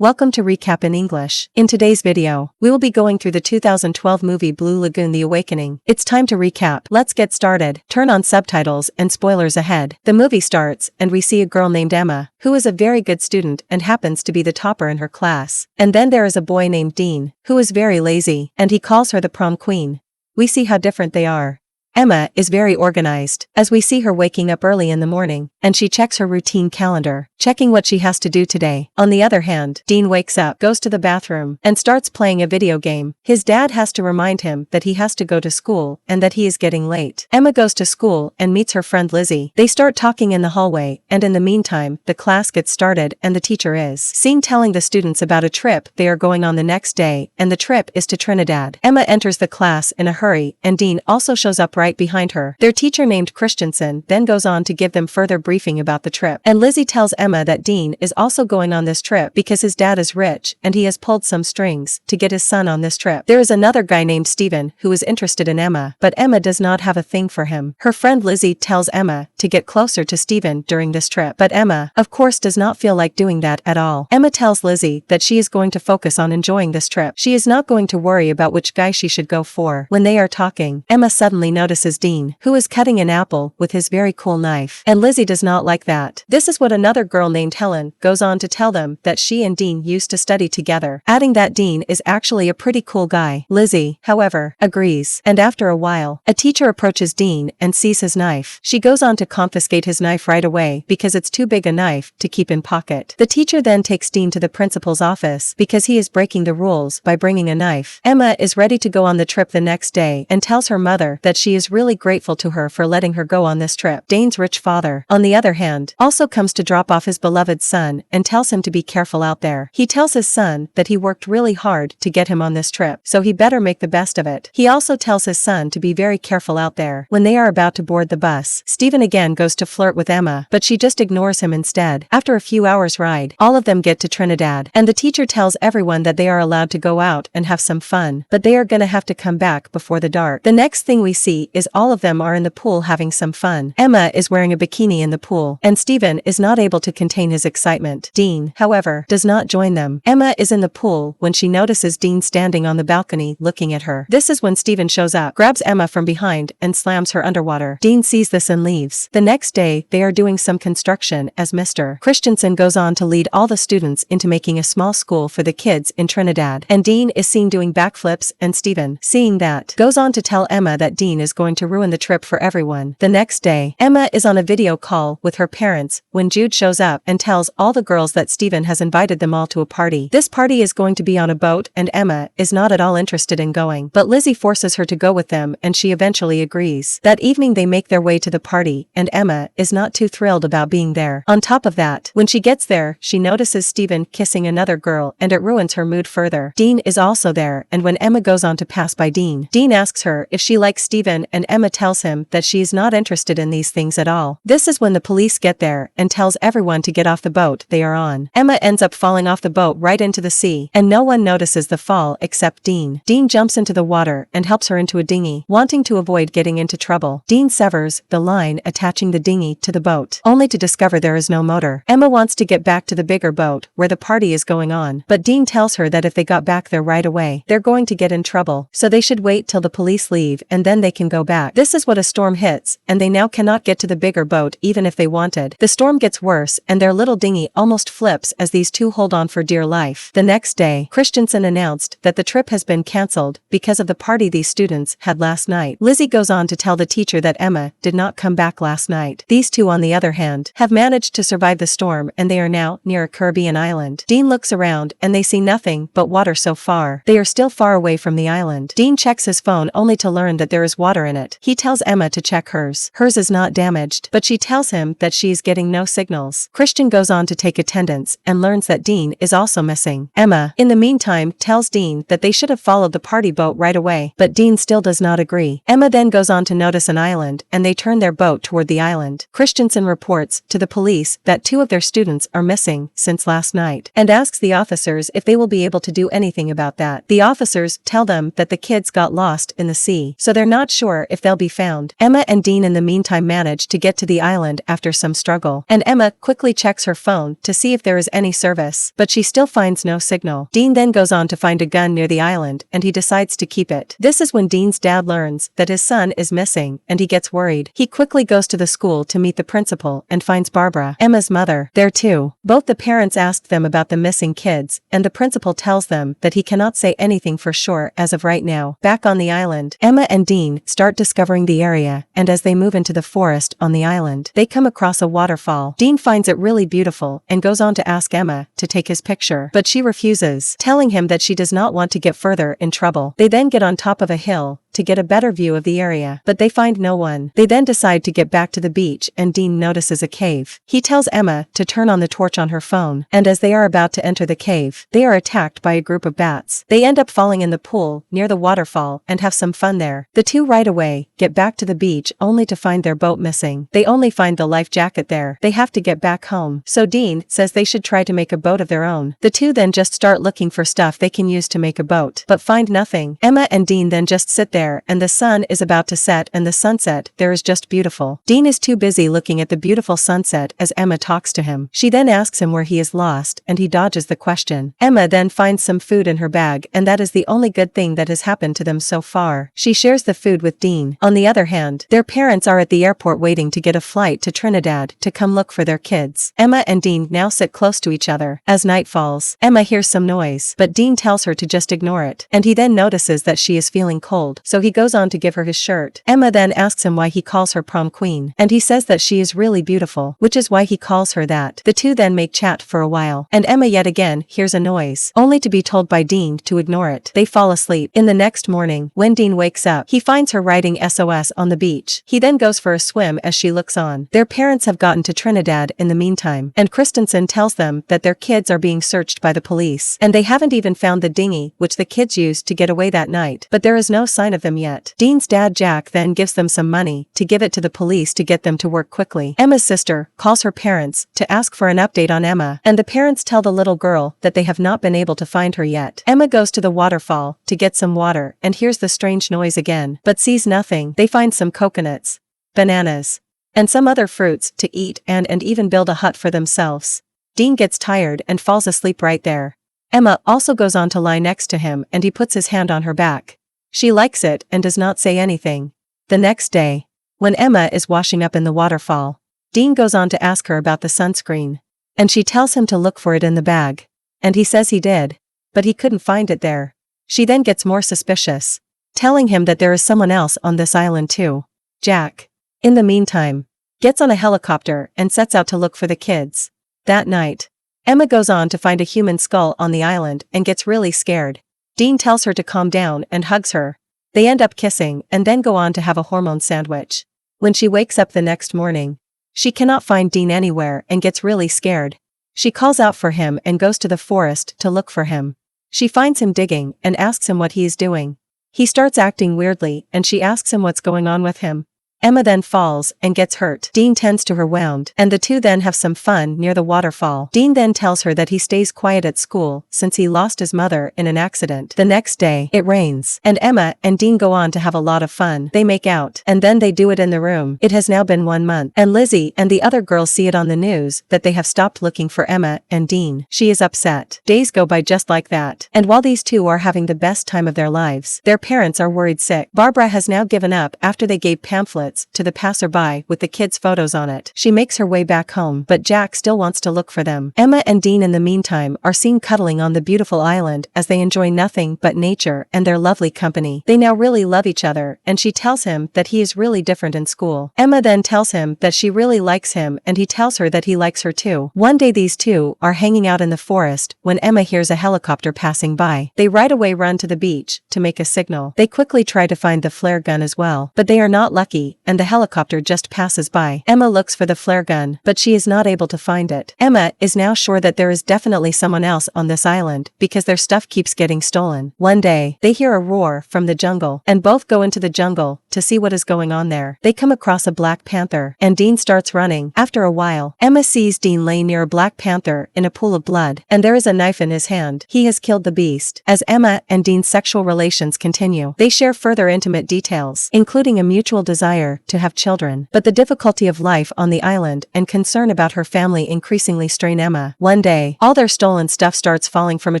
Welcome to Recap in English. In today's video, we will be going through the 2012 movie Blue Lagoon: The Awakening. It's time to recap. Let's get started. Turn on subtitles and spoilers ahead. The movie starts, and we see a girl named Emma, who is a very good student and happens to be the topper in her class. And then there is a boy named Dean, who is very lazy, and he calls her the prom queen. We see how different they are. Emma is very organized, as we see her waking up early in the morning, and she checks her routine calendar, checking what she has to do today. On the other hand, Dean wakes up, goes to the bathroom, and starts playing a video game. His dad has to remind him that he has to go to school and that he is getting late. Emma goes to school and meets her friend Lizzie. They start talking in the hallway, and in the meantime, the class gets started and the teacher is seen telling the students about a trip they are going on the next day, and the trip is to Trinidad. Emma enters the class in a hurry, and Dean also shows up right behind her. Their teacher named Christensen then goes on to give them further briefing about the trip. And Lizzie tells Emma that Dean is also going on this trip because his dad is rich and he has pulled some strings to get his son on this trip. There is another guy named Steven who is interested in Emma, but Emma does not have a thing for him. Her friend Lizzie tells Emma to get closer to Steven during this trip, but Emma, of course, does not feel like doing that at all. Emma tells Lizzie that she is going to focus on enjoying this trip. She is not going to worry about which guy she should go for. When they are talking, Emma suddenly notices Dean, who is cutting an apple with his very cool knife, and Lizzie does not like that. This is what another girl named Helen goes on to tell them that she and Dean used to study together, adding that Dean is actually a pretty cool guy. Lizzie, however, agrees, and after a while, a teacher approaches Dean and sees his knife. She goes on to confiscate his knife right away because it's too big a knife to keep in pocket. The teacher then takes Dean to the principal's office because he is breaking the rules by bringing a knife. Emma is ready to go on the trip the next day and tells her mother that she is really grateful to her for letting her go on this trip. Dane's rich father, on the other hand, also comes to drop off his beloved son and tells him to be careful out there. He tells his son that he worked really hard to get him on this trip, so he better make the best of it. He also tells his son to be very careful out there. When they are about to board the bus, Steven again goes to flirt with Emma, but she just ignores him instead. After a few hours ride, all of them get to Trinidad, and the teacher tells everyone that they are allowed to go out and have some fun, but they are gonna have to come back before the dark. The next thing we see is all of them are in the pool having some fun. Emma is wearing a bikini in the pool, and Steven is not able to contain his excitement. Dean, however, does not join them. Emma is in the pool when she notices Dean standing on the balcony looking at her. This is when Steven shows up, grabs Emma from behind, and slams her underwater. Dean sees this and leaves. The next day, they are doing some construction as Mr. Christensen goes on to lead all the students into making a small school for the kids in Trinidad, and Dean is seen doing backflips, and Steven, seeing that, goes on to tell Emma that Dean is going to ruin the trip for everyone. The next day, Emma is on a video call with her parents when Jude shows up and tells all the girls that Steven has invited them all to a party. This party is going to be on a boat, and Emma is not at all interested in going, but Lizzie forces her to go with them and she eventually agrees. That evening they make their way to the party, and Emma is not too thrilled about being there. On top of that, when she gets there, she notices Steven kissing another girl and it ruins her mood further. Dean is also there, and when Emma goes on to pass by Dean asks her if she likes Steven, and Emma tells him that she is not interested in these things at all. This is when the police get there and tells everyone to get off the boat they are on. Emma ends up falling off the boat right into the sea, and no one notices the fall except Dean. Dean jumps into the water and helps her into a dinghy, wanting to avoid getting into trouble. Dean severs the line attaching the dinghy to the boat, only to discover there is no motor. Emma wants to get back to the bigger boat where the party is going on, but Dean tells her that if they got back there right away, they're going to get in trouble, so they should wait till the police leave and then they can go back. This is what a storm hits, and they now cannot get to the bigger boat even if they wanted. The storm gets worse and their little dinghy almost flips as these two hold on for dear life. The next day, Christensen announced that the trip has been cancelled because of the party these students had last night. Lizzie goes on to tell the teacher that Emma did not come back last night. These two, on the other hand, have managed to survive the storm and they are now near a Caribbean island. Dean looks around and they see nothing but water so far. They are still far away from the island. Dean checks his phone only to learn that there is water in it. He tells Emma to check hers. Hers is not damaged, but she tells him that she is getting no signals. Christian goes on to take attendance and learns that Dean is also missing. Emma, in the meantime, tells Dean that they should have followed the party boat right away, but Dean still does not agree. Emma then goes on to notice an island, and they turn their boat toward the island. Christensen reports to the police that two of their students are missing since last night, and asks the officers if they will be able to do anything about that. The officers tell them that the kids got lost in the sea, so they're not sure sure if they'll be found. Emma and Dean in the meantime manage to get to the island after some struggle, and Emma quickly checks her phone to see if there is any service, but she still finds no signal. Dean then goes on to find a gun near the island, and he decides to keep it. This is when Dean's dad learns that his son is missing, and he gets worried. He quickly goes to the school to meet the principal and finds Barbara, Emma's mother, there too. Both the parents ask them about the missing kids, and the principal tells them that he cannot say anything for sure as of right now. Back on the island, Emma and Dean start discovering the area, and as they move into the forest on the island, they come across a waterfall. Dean finds it really beautiful and goes on to ask Emma to take his picture, but she refuses, telling him that she does not want to get further in trouble. They then get on top of a hill to get a better view of the area, but they find no one. They then decide to get back to the beach, and Dean notices a cave. He tells Emma to turn on the torch on her phone, and as they are about to enter the cave, they are attacked by a group of bats. They end up falling in the pool near the waterfall and have some fun there. The two right away get back to the beach only to find their boat missing. They only find the life jacket there. They have to get back home, so Dean says they should try to make a boat of their own. The two then just start looking for stuff they can use to make a boat, but find nothing. Emma and Dean then just sit there, and the sun is about to set, and the sunset there is just beautiful. Dean is too busy looking at the beautiful sunset as Emma talks to him. She then asks him where he is lost, and he dodges the question. Emma then finds some food in her bag, and that is the only good thing that has happened to them so far. She shares the food with Dean. On the other hand, their parents are at the airport waiting to get a flight to Trinidad to come look for their kids. Emma and Dean now sit close to each other. As night falls, Emma hears some noise, but Dean tells her to just ignore it, and he then notices that she is feeling cold, so he goes on to give her his shirt. Emma then asks him why he calls her prom queen, and he says that she is really beautiful, which is why he calls her that. The two then make chat for a while, and Emma yet again hears a noise, only to be told by Dean to ignore it. They fall asleep. In the next morning, when Dean wakes up, he finds her writing SOS on the beach. He then goes for a swim as she looks on. Their parents have gotten to Trinidad in the meantime, and Christensen tells them that their kids are being searched by the police, and they haven't even found the dinghy which the kids used to get away that night, but there is no sign of them yet. Dean's dad Jack then gives them some money to give it to the police to get them to work quickly. Emma's sister calls her parents to ask for an update on Emma, and the parents tell the little girl that they have not been able to find her yet. Emma goes to the waterfall to get some water and hears the strange noise again, but sees nothing. They find some coconuts, bananas, and some other fruits to eat and even build a hut for themselves. Dean gets tired and falls asleep right there. Emma also goes on to lie next to him, and he puts his hand on her back. She likes it and does not say anything. The next day, when Emma is washing up in the waterfall, Dean goes on to ask her about the sunscreen, and she tells him to look for it in the bag, and he says he did, but he couldn't find it there. She then gets more suspicious, telling him that there is someone else on this island too. Jack, in the meantime, gets on a helicopter and sets out to look for the kids. That night, Emma goes on to find a human skull on the island and gets really scared. Dean tells her to calm down and hugs her. They end up kissing and then go on to have a hormone sandwich. When she wakes up the next morning, she cannot find Dean anywhere and gets really scared. She calls out for him and goes to the forest to look for him. She finds him digging and asks him what he is doing. He starts acting weirdly, and she asks him what's going on with him. Emma then falls and gets hurt. Dean tends to her wound, and the two then have some fun near the waterfall. Dean then tells her that he stays quiet at school since he lost his mother in an accident. The next day, it rains, and Emma and Dean go on to have a lot of fun. They make out, and then they do it in the room. It has now been 1 month, and Lizzie and the other girls see it on the news that they have stopped looking for Emma and Dean. She is upset. Days go by just like that, and while these two are having the best time of their lives, their parents are worried sick. Barbara has now given up after they gave pamphlets to the passerby with the kids' photos on it. She makes her way back home, but Jack still wants to look for them. Emma and Dean in the meantime are seen cuddling on the beautiful island as they enjoy nothing but nature and their lovely company. They now really love each other, and she tells him that he is really different in school. Emma then tells him that she really likes him, and he tells her that he likes her too. One day these two are hanging out in the forest when Emma hears a helicopter passing by. They right away run to the beach to make a signal. They quickly try to find the flare gun as well, but they are not lucky and the helicopter just passes by. Emma looks for the flare gun, but she is not able to find it. Emma is now sure that there is definitely someone else on this island, because their stuff keeps getting stolen. One day, they hear a roar from the jungle, and both go into the jungle to see what is going on there. They come across a black panther, and Dean starts running. After a while, Emma sees Dean lay near a black panther in a pool of blood, and there is a knife in his hand. He has killed the beast. As Emma and Dean's sexual relations continue, they share further intimate details, including a mutual desire to have children. But the difficulty of life on the island and concern about her family increasingly strain Emma. One day, all their stolen stuff starts falling from a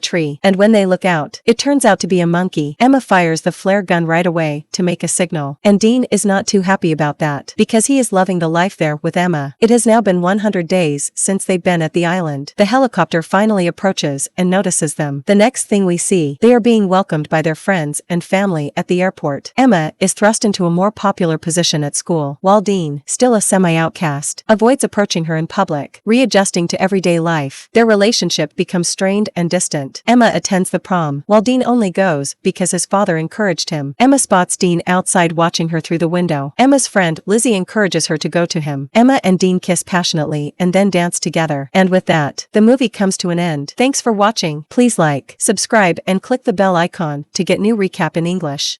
tree, and when they look out, it turns out to be a monkey. Emma fires the flare gun right away to make a signal, and Dean is not too happy about that, because he is loving the life there with Emma. It has now been 100 days since they've been at the island. The helicopter finally approaches and notices them. The next thing we see, they are being welcomed by their friends and family at the airport. Emma is thrust into a more popular position at school, while Dean, still a semi-outcast, avoids approaching her in public. Readjusting to everyday life, their relationship becomes strained and distant. Emma attends the prom, while Dean only goes because his father encouraged him. Emma spots Dean outside watching her through the window. Emma's friend, Lizzie, encourages her to go to him. Emma and Dean kiss passionately and then dance together. And with that, the movie comes to an end. Thanks for watching. Please like, subscribe, and click the bell icon to get new recap in English.